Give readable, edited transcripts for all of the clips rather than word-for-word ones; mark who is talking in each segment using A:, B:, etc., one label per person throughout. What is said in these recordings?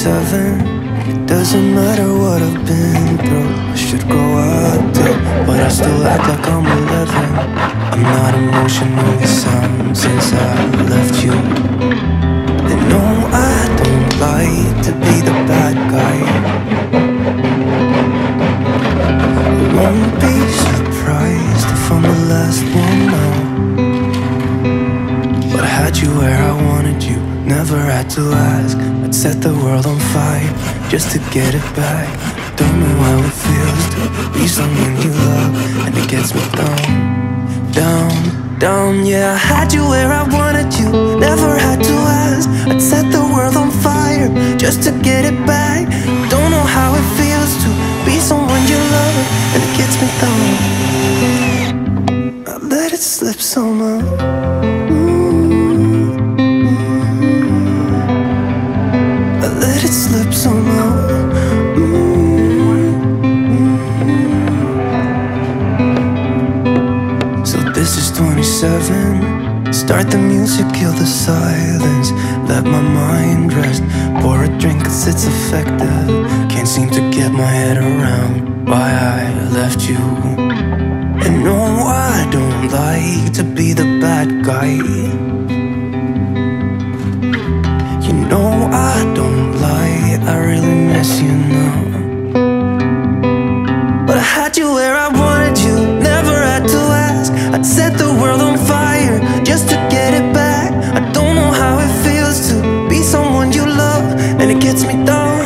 A: 27. It doesn't matter what I've been through. I should grow up too, but I still act like I'm 11. I'm not emotionally sound since I left you. And no, I don't like to be the bad guy. I won't be surprised if I'm the last one now. But I had you where I wanted you, never had to ask. I'd set the world on fire just to get it back. Don't know how it feels to be someone you love, and it gets me down, down, down. Yeah, I had you where I wanted you, never had to ask. I'd set the world on fire just to get it back. Don't know how it feels to be someone you love, and it gets me down. I let it slip somehow. I let it slip somehow. So this is 27. Start the music, kill the silence, let my mind rest. Pour a drink cause it's effective. Can't seem to get my head around why I left you. And no, I don't like to be the bad guy. You know I don't lie, I really miss you now. But I had you where I wanted you, never had to ask. I'd set the world on fire just to get it back. I don't know how it feels to be someone you love, and it gets me down.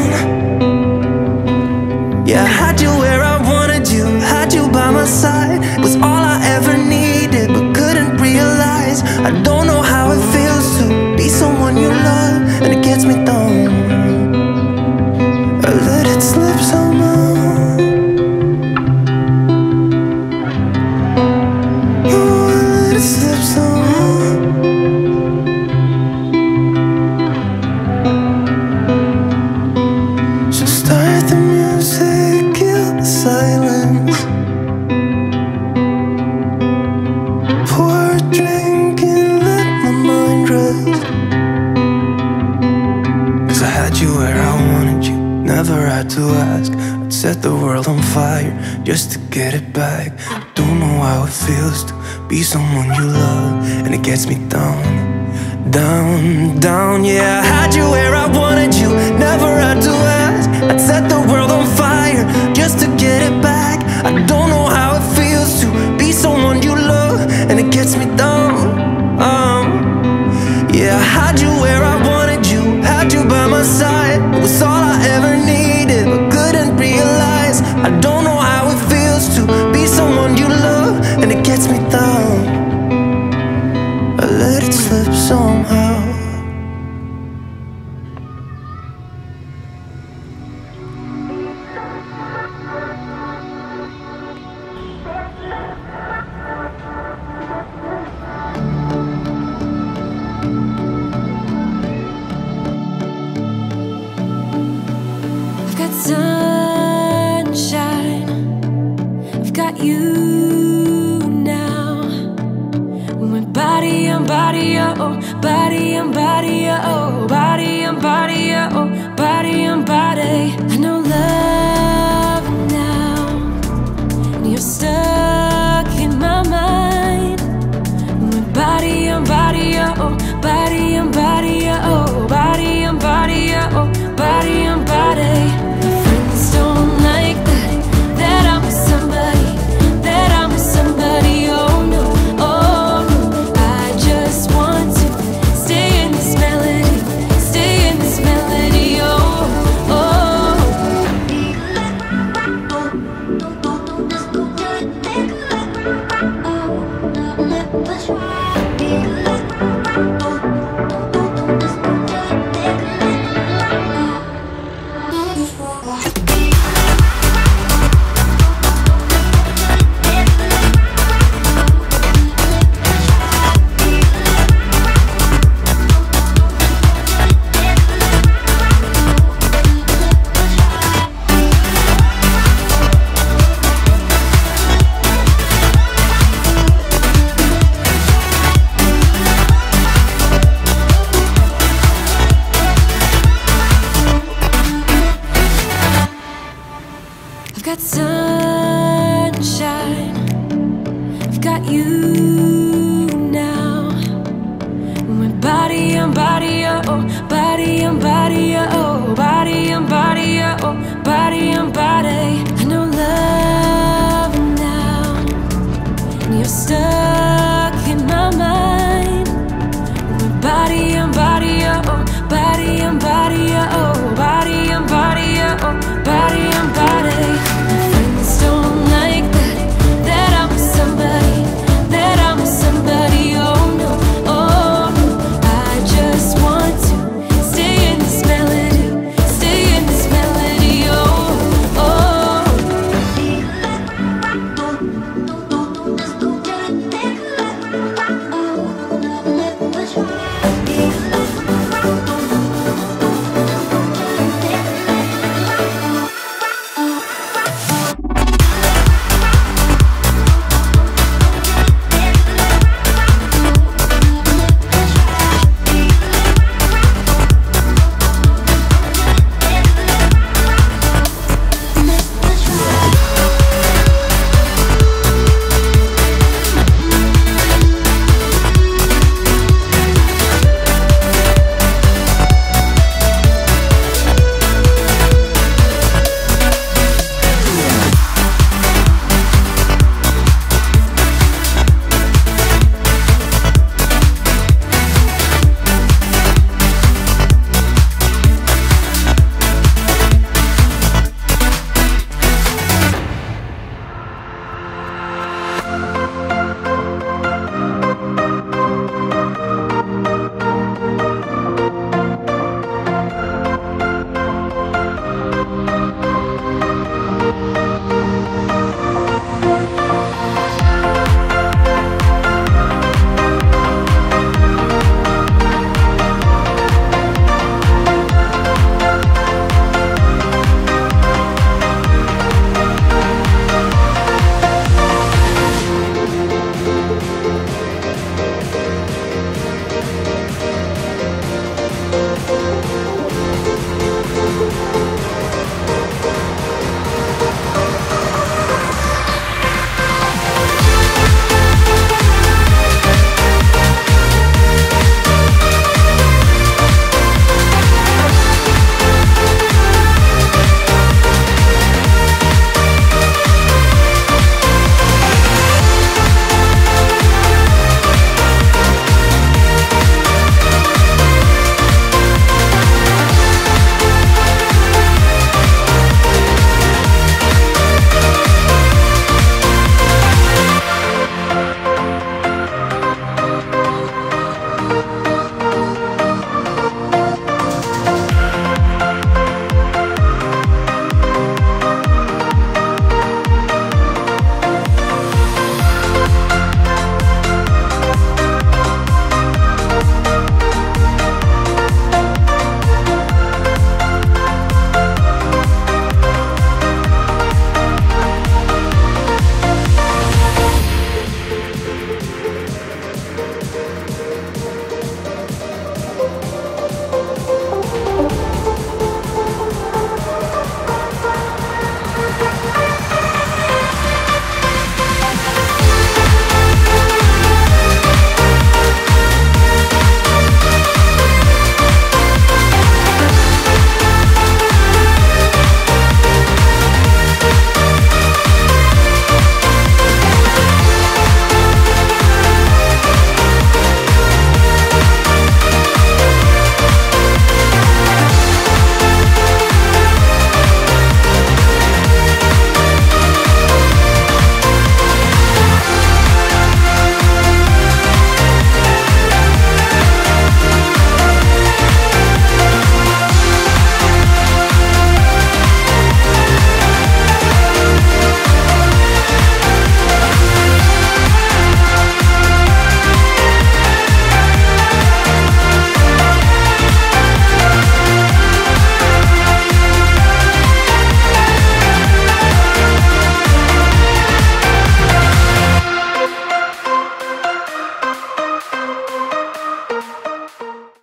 A: Yeah, I had you where I wanted you, had you by my side. It was all I ever needed, but couldn't realize. I don't know how it feels to be someone you love, and it gets me down. I let it slip somehow. Oh, I let it slip somehow. So start the music, kill the silence. Pour a drink and let my mind rest. Cause I had you where I wanted you, never had to ask. I'd set the world on fire just to get it back. Don't know how it feels to be someone you love, and it gets me down, down, down. Yeah, I had you where I wanted you, never had to ask. I'd set the world on fire just to get it back. I don't know how it feels to be someone you love, and it gets me down. Yeah, I had you where I wanted you, had you by my side. It was all I ever needed, but couldn't realize. I don't know how it feels to be someone you love, and it gets me down. I let it slip somehow.
B: I've got sunshine, I've got you now. My body and body, oh, body and body, oh, body and body, oh, body and body. I know love now, and you're stuck in my mind. My body and body, oh, body and body, oh, body and body, oh, body and body. My friends don't like that I'm with somebody, that I'm with somebody. Oh no, oh no. I just want to stay in this melody, stay in this melody. Oh, got some